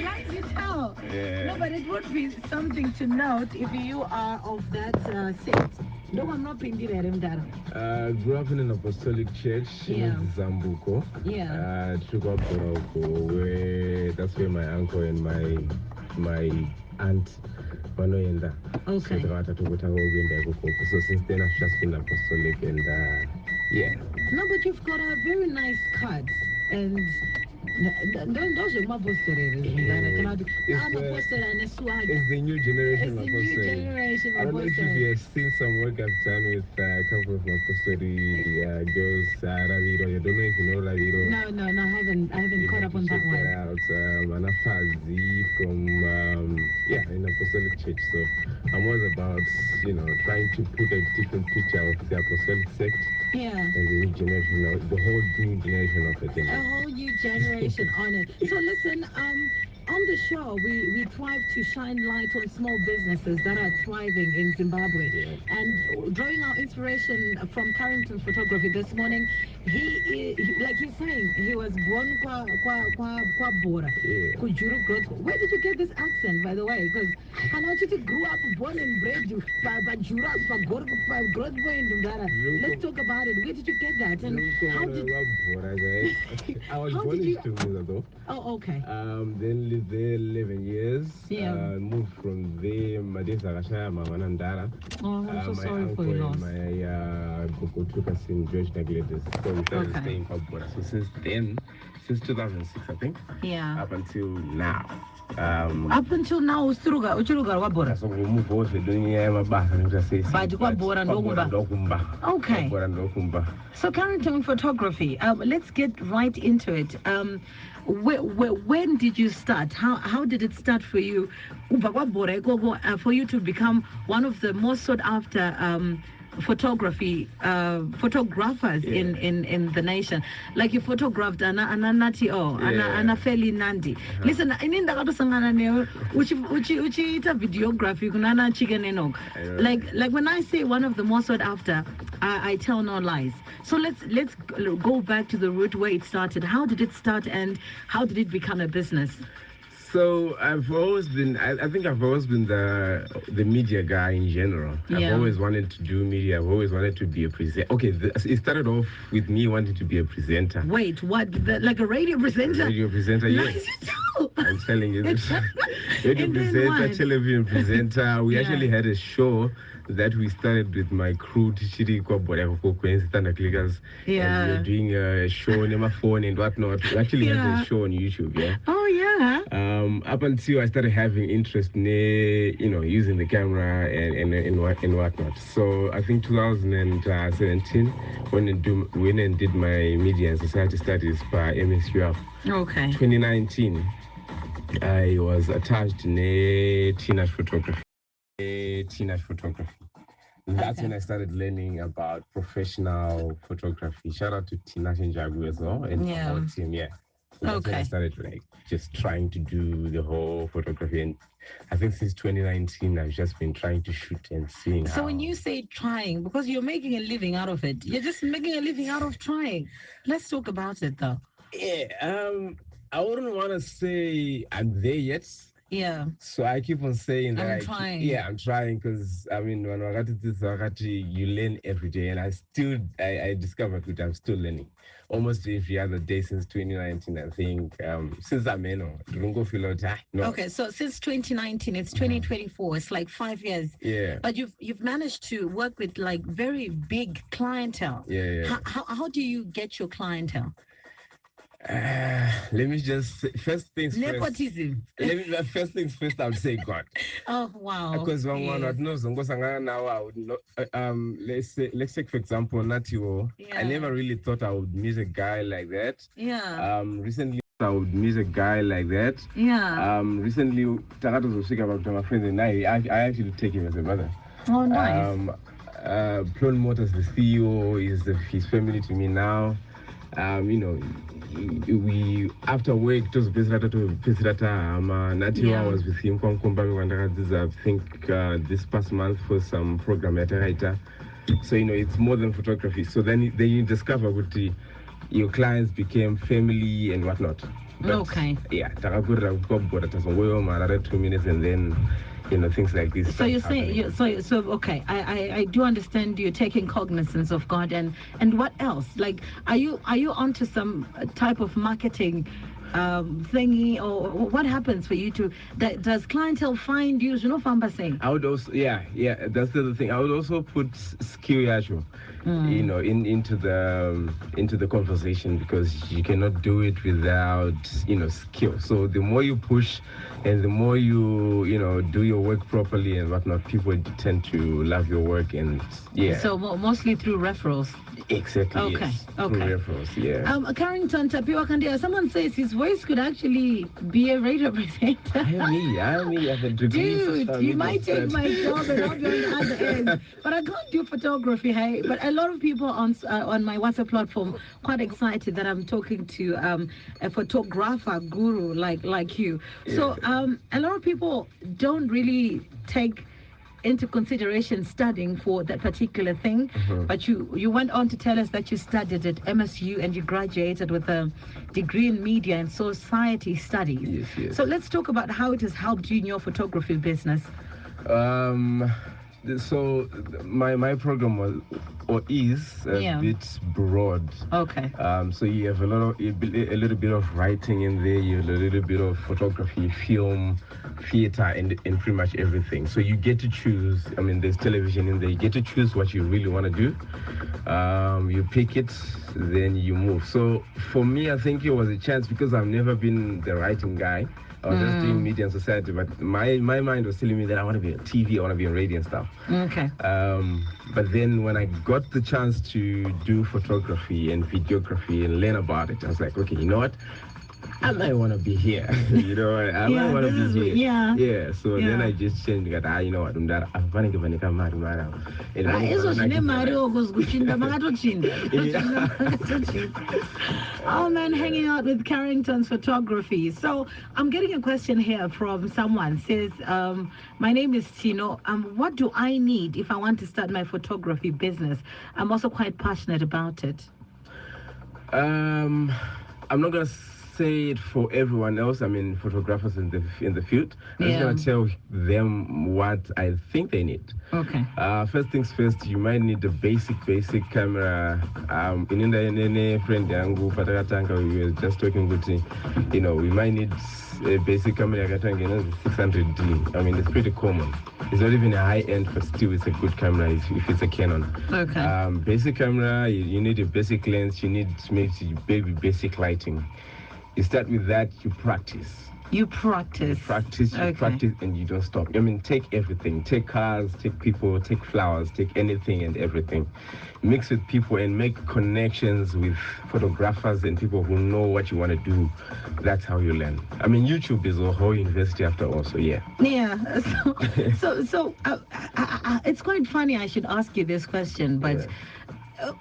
Right, you tell. Yeah. No, but it would be something to note if you are of that sect. No, I'm not paying it. Grew up in an apostolic church Yeah. in Zambuko. Yeah. True up where that's where my uncle and my aunt wanoenda. Okay. So since then I've just been apostolic and yeah. No, but you've got a very nice cut. And those are my posters. It's the new generation It's the new apostolic. generation I don't know if apostolic. you have seen some work I've done with a couple of apostolic girls, Raviro. I don't know if you know Raviro. No, I haven't caught up on that one. Check that out. Anafazi from in apostolic church. So I'm always about trying to put a different picture of the apostolic sect. Yeah. And the new generation, the whole new generation of it. A whole new generation on it. So listen, on the show, we thrive to shine light on small businesses that are thriving in Zimbabwe. Yeah. And drawing our inspiration from Carrington Photography this morning, like he's saying, he was born kwa Bora, Yeah. Kujuru Growth. Where did you get this accent, by the way? Because I know you grew up born and bred by Juras, by Growth Point. Let's talk about it. Where did you get that? And how did I was how born did in you? Tunisia though. Oh, okay. Then lived there 11 years. Yeah. Moved from there, Madesa Rashaya, Mamanandara. Oh, I'm so My sorry uncle for your and loss. my Boko took us in George Nagledes. So we started Okay. staying in Kabora. So since 2006, I think, Yeah. up until now. Up until now, uchiruga wabora. So we move on. We're doing But kwabora ndokumba. Okay. So Carrington Photography. Let's get right into it. When did you start? How did it start for you? For you to become one of the most sought after photographers in the nation. Like you photographed Ananati Ana Feli Nandi. Listen, ininda kato sangana ne uchi ita videography kunana chicken eno. Like when I say one of the most sought after, I tell no lies. So let's go back to the root where it started. How did it start and how did it become a business? So I've always been, I think I've always been the media guy in general. Yeah. I've always wanted to do media. I've always wanted to be a presenter. Okay, it started off with me wanting to be a presenter. Wait, what? Like a radio presenter? Radio presenter, yes. I'm telling you this. Radio presenter, television presenter. We actually had a show that we started with my crew, Tichiri Standard Clickers. Yeah. And we were doing a show on my phone and whatnot. We actually had a show on YouTube, yeah. Oh, yeah. Up until I started having interest in, using the camera and whatnot. So I think 2017, when I did my media and society studies by MSUF. Okay. 2019, I was attached in a teenage photography. That's when I started learning about professional photography. Shout out to Tina Shinjagu as well and the whole team. Yeah. So that's when I started just trying to do the whole photography. And I think since 2019, I've just been trying to shoot and seeing So when you say trying, because you're making a living out of it, you're just making a living out of trying. Let's talk about it though. Yeah. I wouldn't want to say I'm there yet. Yeah. So I keep on saying that I'm trying. Yeah, I'm trying because when you learn every day, and I discovered that I'm still learning almost every other day since 2019. I think since I'm don't feel no. Okay, so since 2019, it's 2024. It's like 5 years. Yeah. But you've managed to work with like very big clientele. Yeah. How do you get your clientele? Let me just say, first things Nepotism. first. First things first, I would say God. Oh wow. Because let's say for example, Natio. I never really thought I would meet a guy like that. Yeah. Recently I would meet a guy like that. Yeah. Recently Takato was speaking about my friend and I actually take him as a brother. Oh nice. Plone Motors, the CEO, is his family to me now. We after work just Nati I was with him I think this past month for some program at writer. So it's more than photography. So then you discover your clients became family and whatnot. But, okay. Yeah, 2 minutes and then things like this. So you're saying, so okay, I do understand you're taking cognizance of God, and what else? Like, are you onto some type of marketing thingy, or what happens for you to? Does clientele find you? You know, Famba saying. I would also, yeah, that's the other thing. I would also put skill actual, into the conversation, because you cannot do it without skill. So the more you push, and the more you do your work properly and whatnot, people tend to love your work, and yeah. So mostly through referrals. Exactly. Okay. Yes. Okay. Through referrals. Yeah. Carrington Tapiwa Kandia. Someone says his voice could actually be a radio presenter. I have a degree. Dude, you might take my job and I'll be on the other end. But I can't do photography, hey. But a lot of people on my WhatsApp platform quite excited that I'm talking to a photographer guru like you. So a lot of people don't really take into consideration studying for that particular thing, but you went on to tell us that you studied at MSU and you graduated with a degree in media and society studies. Yes. So let's talk about how it has helped you in your photography business. So my program was or is a bit broad. Okay. So you have a little bit of writing in there. You have a little bit of photography, film, theater, and pretty much everything. So you get to choose. I mean, there's television in there. You get to choose what you really want to do. You pick it, then you move. So for me, I think it was a chance, because I've never been the writing guy. I was just doing media and society, but my mind was telling me that I want to be on TV, I want to be on radio and stuff. Okay. But then when I got the chance to do photography and videography and learn about it, I was like, okay, you know what? I might want to be here. I might want to be here. Yeah. So then I just changed. You know what? I'm going to Oh man, hanging out with Carrington's photography. So I'm getting a question here from someone. Says, my name is Tino. What do I need if I want to start my photography business? I'm also quite passionate about it. I'm not gonna say it for everyone else. I mean, photographers in the field. I'm just gonna tell them what I think they need. Okay. First things first, you might need a basic camera. In the friend yangu patakatanga, we were just talking with we might need a basic camera 600D. I mean, it's pretty common. It's not even a high end, but still it's a good camera if it's a Canon. Okay. Basic camera, you need a basic lens, you need maybe basic lighting. You start with that, you practice. You practice, and you don't stop. I mean, take everything. Take cars, take people, take flowers, take anything and everything. Mix with people and make connections with photographers and people who know what you want to do. That's how you learn. I mean, YouTube is a whole university after all, so yeah. Yeah. So it's quite funny I should ask you this question, but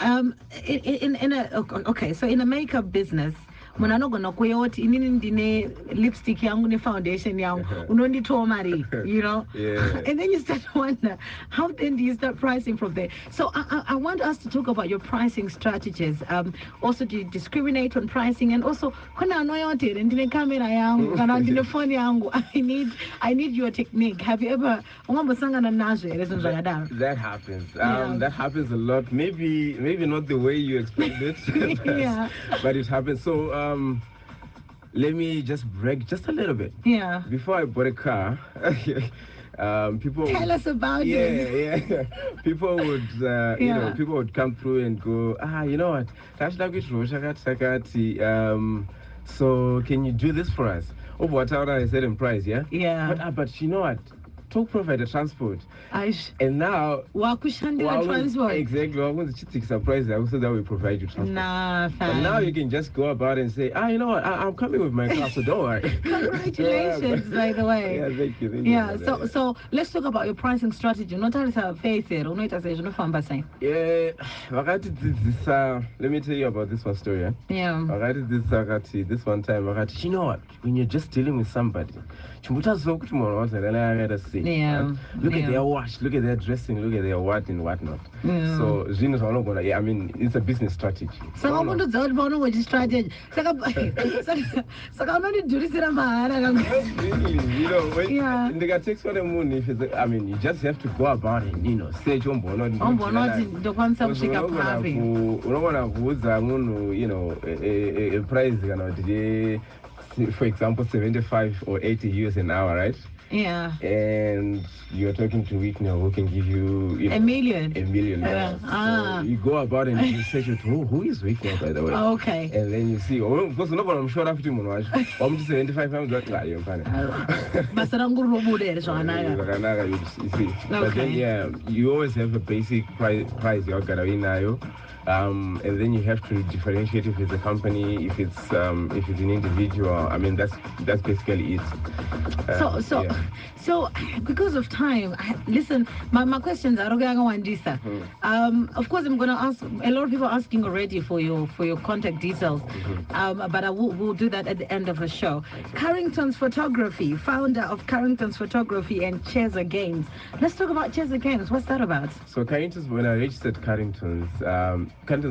so in a makeup business, when I'm not gonna quote in lipstick yangu ni foundation yangu unonditoa mari, and then you start to wonder, how then do you start pricing from there? So I want us to talk about your pricing strategies. Also, do you discriminate on pricing? And also, when I know your camera yangu kana ndine phone yangu, I need your technique. Have you ever that happens? That happens a lot. Maybe not the way you explained it, but it happens. So let me just brag just a little bit. Yeah. Before I bought a car, people tell us about it. Yeah. People would, people would come through and go, you know what? So can you do this for us? Oh, what I said in price, yeah. Yeah. But you know what? Talk provide a transport. And now transport. Exactly. I want to surprise also that we provide you transport. But now you can just go about and say, you know what, I'm coming with my car, so don't worry. Congratulations, by the way. Yeah, thank you. Yeah, so let's talk about your pricing strategy. Not only face it, let me tell you about this one story. This one time, you know what, when you're just dealing with somebody, stage. Yeah. Right? Look at their watch, look at their dressing, look at their what and whatnot. Yeah. So I mean, it's a business strategy. So I'm going to tell you what strategy. So I'm not doing it. Really, when Yeah. they got takes for the moon, I mean, you just have to go about it, search on board. The concept of a price, for example, 75 or 80 US an hour, right? Yeah. And you're talking to Whitney who can give you, $1 million. $1 million. So you go about and you search it. Who is Whitney, by the way? Okay. And then you see, because I'm sure after you I'm just 75 pounds. But then, yeah, you always have a basic price you're gonna win now. And then you have to differentiate if it's a company, if it's an individual. I mean, that's basically it. So because of time, listen, my questions are of course I'm going to ask a lot of people asking already for your contact details, but we'll do that at the end of the show. Carrington's Photography, founder of Carrington's Photography and Cheza Games. Let's talk about Cheza Games. What's that about? So Carrington's, when I registered Carrington's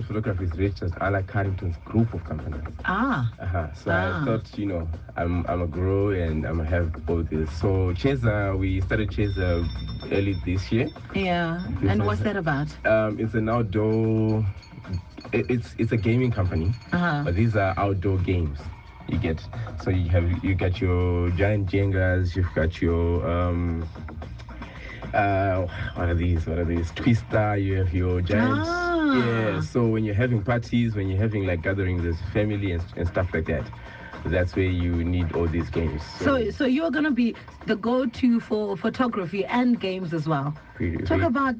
Photography is registered under Carrington's group of companies. I thought, I'm a grow and I'm gonna have all this. So Cheza, we started Cheza early this year. Yeah. And what's that about? It's an outdoor. It's a gaming company, but these are outdoor games. You get, so you got your giant Jengas, you've got your what are these Twister, you have your giant. Yeah, so when you're having parties, when you're having like gatherings as family and stuff like that, that's where you need all these games. So you're gonna be the go-to for photography and games as well. Talk about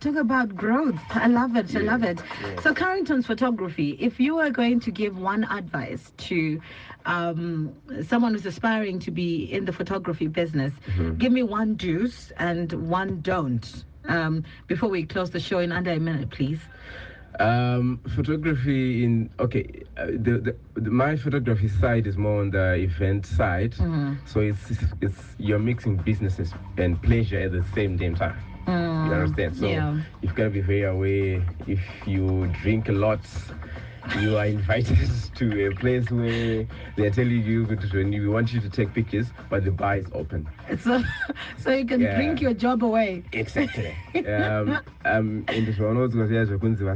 growth. I love it. I love it. Yeah. So Carrington's Photography, if you were going to give one advice to someone who's aspiring to be in the photography business, give me one do's and one don't. Before we close the show in under a minute, please. Photography my photography side is more on the event side, so it's you're mixing businesses and pleasure at the same damn time. You understand? So you've got to be very aware. If you drink a lot, you are invited to a place where they're telling you we want you to take pictures, but the bar is open. So you can drink your job away. Exactly. In the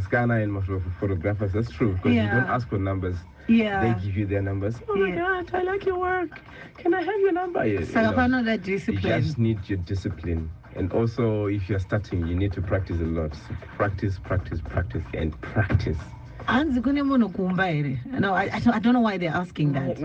scanner and photographers, that's true, because you don't ask for numbers. Yeah. They give you their numbers. Oh my God, I like your work. Can I have your number? So that discipline. You just need your discipline. And also, if you're starting, you need to practice a lot. So practice, and practice. No, I don't know why they're asking that.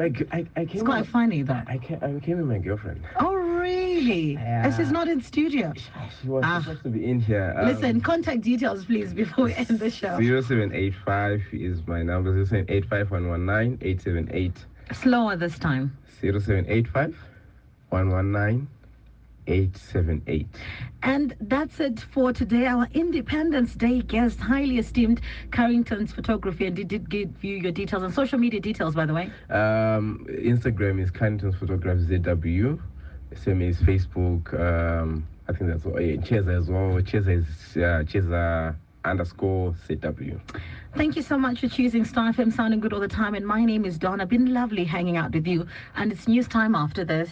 It's quite funny though. I came with my girlfriend. Oh really? And she's not in studio. She was supposed to be in here. Listen, contact details please before we end the show. 0785 is my number. 0785 119 878. Slower this time. 0785 119 878. And that's it for today. Our Independence Day guest, highly esteemed Carrington's Photography, and did give you your details and social media details, by the way. Instagram is Carrington's Photography ZW. Same is Facebook. I think that's all. Cheza as well. Cheza is Cheza_ZW. Thank you so much for choosing Star FM, sounding good all the time. And my name is Donna. Been lovely hanging out with you. And it's news time after this.